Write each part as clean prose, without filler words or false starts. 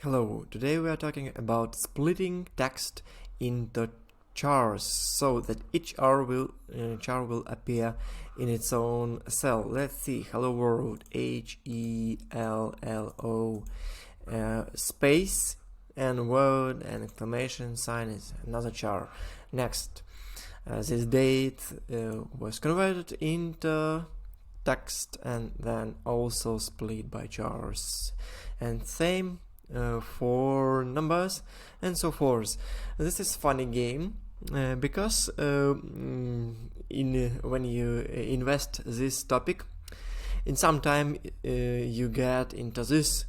Hello, today we are talking about splitting text into chars so that each char will appear in its own cell. Let's see, hello world, HELLO, space and word and exclamation sign is another char. Next, this date was converted into text and then also split by chars, and same for numbers and so forth. This is funny game because when you invest this topic, in some time you get into this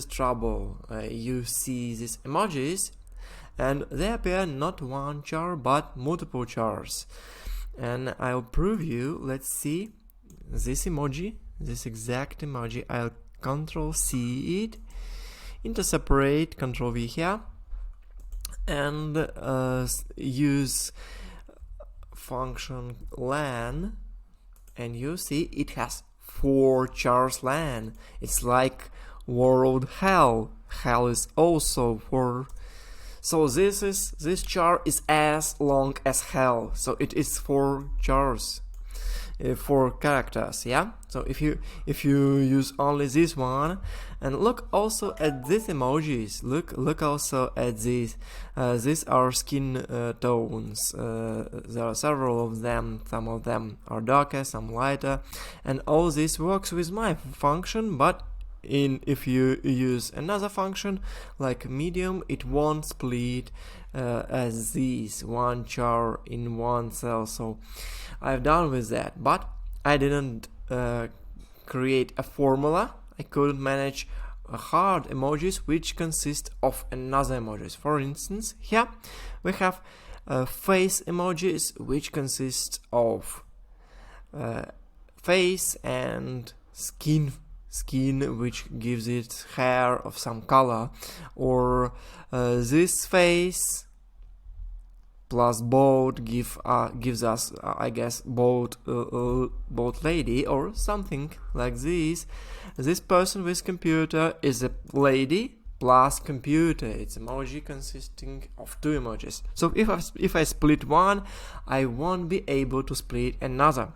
trouble. You see these emojis and they appear not one char but multiple chars, and I'll prove you. Let's see this emoji, this exact emoji. I'll Control C it into separate, Control V here, and use function lan, and you see it has 4 chars lan. It's like world hell. Hell is also 4. So this char is as long as hell. So it is 4 chars. 4 characters, yeah. So if you use only this one, and look also at these emojis. Look also at these. These are skin tones. There are several of them. Some of them are darker, some lighter, and all this works with my function. But if you use another function like medium, it won't split as these one char in one cell. So I've done with that, but I didn't create a formula. I couldn't manage hard emojis which consist of another emojis. For instance, here we have face emojis which consist of face and skin, which gives it hair of some color, or this face plus boat gives us, I guess, boat lady or something like this. This person with computer is a lady plus computer. It's emoji consisting of 2 emojis. So if I split one, I won't be able to split another.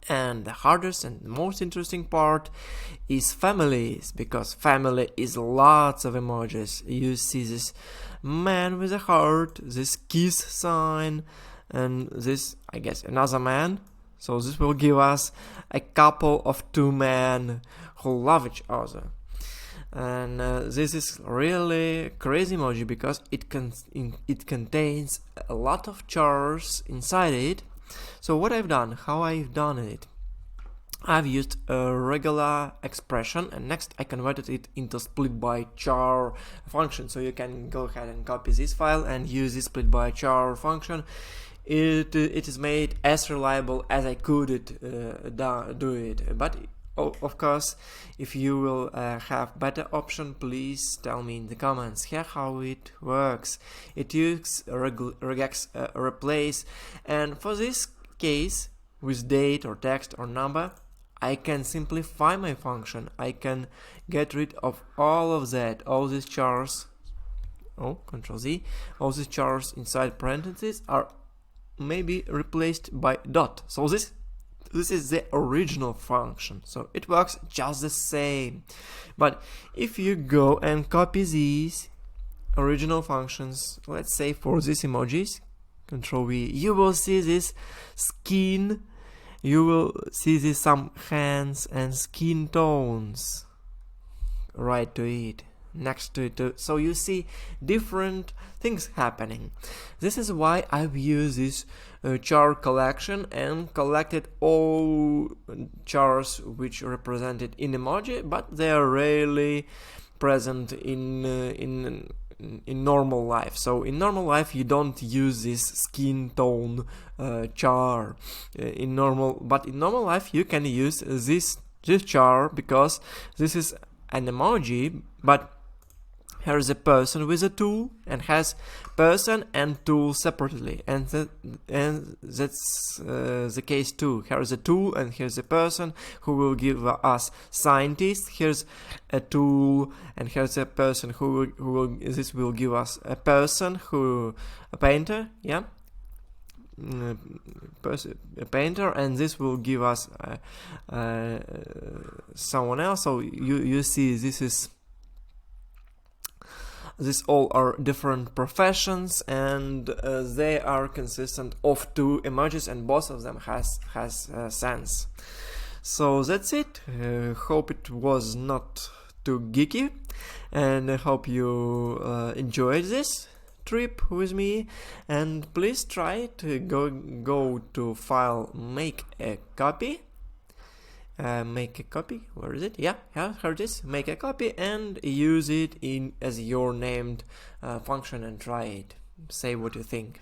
And the hardest and most interesting part is families, because family is lots of emojis. You see this man with a heart, this kiss sign, and this, I guess, another man. So this will give us a couple of 2 men who love each other. And this is really crazy emoji because it contains a lot of chars inside it. So what I've done, how I've done it, I've used a regular expression, and next I converted it into split by char function. So you can go ahead and copy this file and use this split by char function. It is made as reliable as I could do it. But of course, if you will have better option, please tell me in the comments here how it works. It uses regex replace, and for this case with date or text or number, I can simplify my function. I can get rid of all of that, all these chars. Control Z. All these chars inside parentheses are maybe replaced by dot. So this is the original function. So it works just the same. But if you go and copy these original functions, let's say for these emojis, Control V, you will see this skin. You will see this some hands and skin tones right to it, next to it. So you see different things happening. This is why I've used this char collection and collected all chars which represented in emoji, but they are rarely present in normal life. So in normal life you don't use this skin tone char in normal life you can use this char because this is an emoji, but here is a person with a tool and has person and tool separately, and that's the case too. Here is a tool and here's a person who will give us scientist. Here's a tool and here's a person who will give us a person a painter, yeah. A painter, and this will give us someone else. So you see, these all are different professions, and they are consistent of two emojis, and both of them has sense. So that's it. Hope it was not too geeky, and I hope you enjoyed this trip with me, and please try to go to file, make a copy, where is it? Yeah, here it is. Make a copy and use it as your named function and try it. Say what you think.